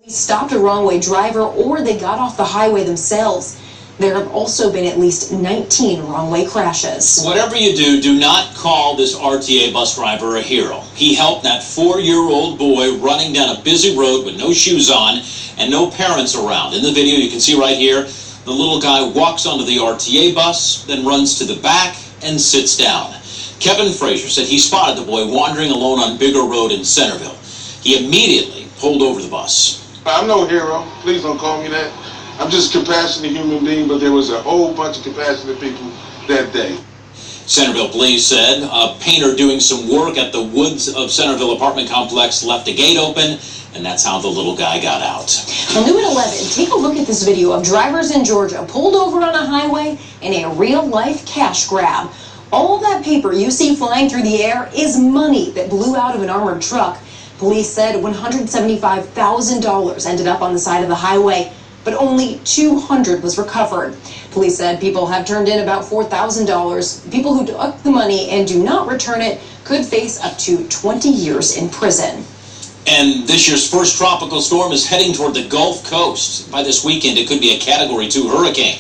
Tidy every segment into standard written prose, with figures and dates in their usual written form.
They stopped a wrong-way driver or they got off the highway themselves. There have also been at least 19 wrong-way crashes. Whatever you do, do not call this RTA bus driver a hero. He helped that 4-year-old boy running down a busy road with no shoes on and no parents around. In the video, you can see right here, the little guy walks onto the RTA bus, then runs to the back and sits down. Kevin Frazier said he spotted the boy wandering alone on Bigger Road in Centerville. He immediately pulled over the bus. I'm no hero. Please don't call me that. I'm just a compassionate human being, but there was a whole bunch of compassionate people that day. Centerville police said a painter doing some work at the Woods of Centerville apartment complex left a gate open, and that's how the little guy got out. Well, new at 11, take a look at this video of drivers in Georgia pulled over on a highway in a real-life cash grab. All that paper you see flying through the air is money that blew out of an armored truck. Police said $175,000 ended up on the side of the highway, but only $200 was recovered. Police said people have turned in about $4,000. People who took the money and do not return it could face up to 20 years in prison. And this year's first tropical storm is heading toward the Gulf Coast. By this weekend, it could be a Category 2 hurricane.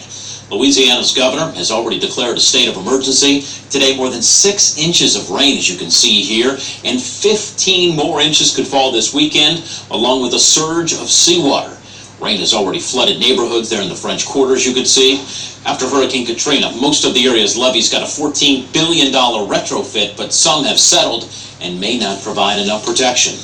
Louisiana's governor has already declared a state of emergency. Today, more than 6 inches of rain, as you can see here, and 15 more inches could fall this weekend, along with a surge of seawater. Rain has already flooded neighborhoods there in the French Quarter, as you could see. After Hurricane Katrina, most of the area's levees got a $14 billion retrofit, but some have settled and may not provide enough protection.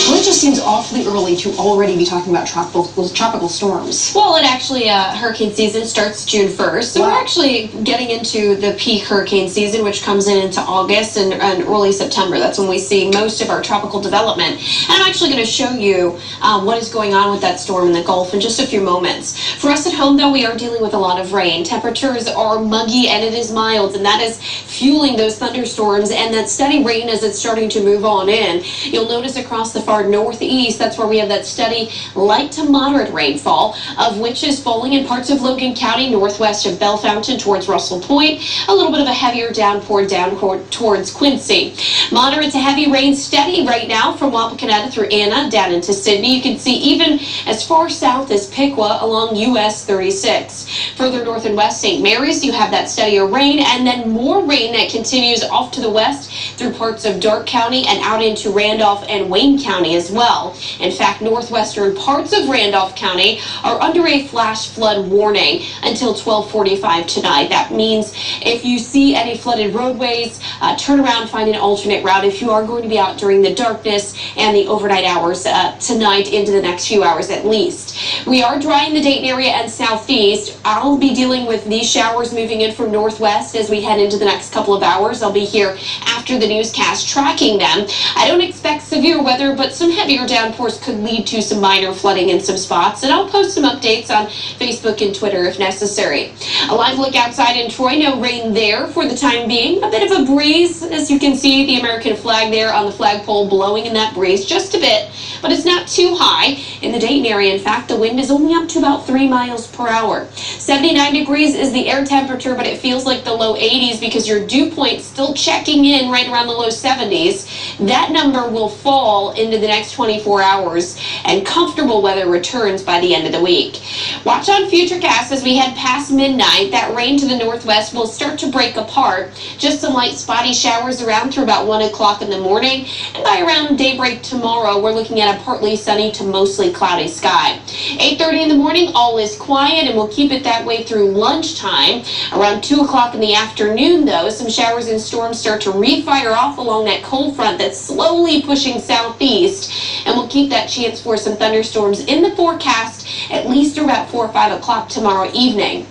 Well, it just seems awfully early to already be talking about tropical storms. Well, it actually, hurricane season starts June 1st, so wow. We're actually getting into the peak hurricane season, which comes into August and early September. That's when we see most of our tropical development. And I'm actually going to show you what is going on with that storm in the Gulf in just a few moments. For us at home, though, we are dealing with a lot of rain. Temperatures are muggy and it is mild, and that is fueling those thunderstorms and that steady rain as it's starting to move on in. You'll notice across the far northeast, that's where we have that steady light to moderate rainfall, of which is falling in parts of Logan County, northwest of Bellefontaine towards Russell Point. A little bit of a heavier downpour down towards Quincy. Moderate to heavy rain steady right now from Wapakoneta through Anna down into Sydney. You can see even as far south as Piqua along US 36. Further north and west St. Mary's, you have that steadier rain, and then more rain that continues off to the west through parts of Darke County and out into Randolph and Wayne County as well. In fact, northwestern parts of Randolph County are under a flash flood warning until 12:45 tonight. That means if you see any flooded roadways, turn around, find an alternate route if you are going to be out during the darkness and the overnight hours tonight into the next few hours at least. We are dry in the Dayton area and southeast. I'll be dealing with these showers moving in from northwest as we head into the next couple of hours. I'll be here after the newscast tracking them. I don't expect severe weather, but some heavier downpours could lead to some minor flooding in some spots, and I'll post some updates on Facebook and Twitter if necessary. A live look outside in Troy, no rain there for the time being. A bit of a breeze, as you can see the American flag there on the flagpole blowing in that breeze just a bit, but it's not too high. In the Dayton area, in fact, the wind is only up to about 3 miles per hour. 79 degrees is the air temperature, but it feels like the low 80s because your dew point still checking in right around the low 70s. That number will fall into the next 24 hours, and comfortable weather returns by the end of the week. Watch on Futurecast as we head past midnight. That rain to the northwest will start to break apart. Just some light spotty showers around through about 1 o'clock in the morning, and by around daybreak tomorrow, we're looking at a partly sunny to mostly cloudy sky. 8:30 in the morning, all is quiet, and we'll keep it that way through lunchtime. Around 2 o'clock in the afternoon, though, some showers and storms start to refire off along that cold front that's slowly pushing southeast, and we'll keep that chance for some thunderstorms in the forecast at least through about 4 or 5 o'clock tomorrow evening.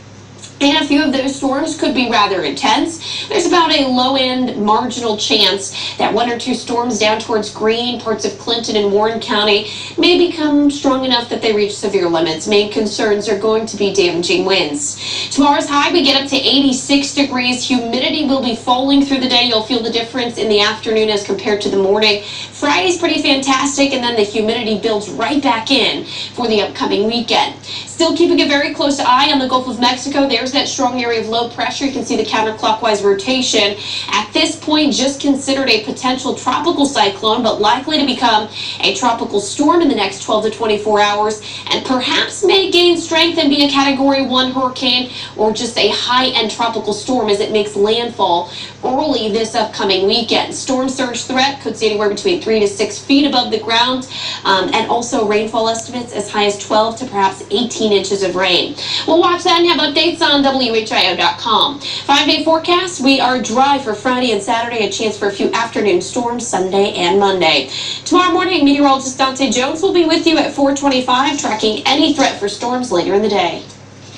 And a few of those storms could be rather intense. There's about a low-end marginal chance that 1 or 2 storms down towards Greene, parts of Clinton and Warren County may become strong enough that they reach severe limits. Main concerns are going to be damaging winds. Tomorrow's high, we get up to 86 degrees. Humidity will be falling through the day. You'll feel the difference in the afternoon as compared to the morning. Friday's pretty fantastic, and then the humidity builds right back in for the upcoming weekend. Still keeping a very close eye on the Gulf of Mexico. There's there's that strong area of low pressure. You can see the counterclockwise rotation. At this point, just considered a potential tropical cyclone, but likely to become a tropical storm in the next 12 to 24 hours, and perhaps may gain strength and be a Category 1 hurricane or just a high-end tropical storm as it makes landfall early this upcoming weekend. Storm surge threat could see anywhere between 3 to 6 feet above the ground, and also rainfall estimates as high as 12 to perhaps 18 inches of rain. We'll watch that and have updates on whio.com. 5-day forecast, we are dry for Friday and Saturday, a chance for a few afternoon storms Sunday and Monday. Tomorrow morning, meteorologist Dante Jones will be with you at 4:25, tracking any threat for storms later in the day.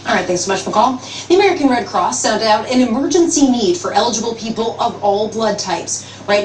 All right, thanks so much, McCall. The American Red Cross sent out an emergency need for eligible people of all blood types. Right now,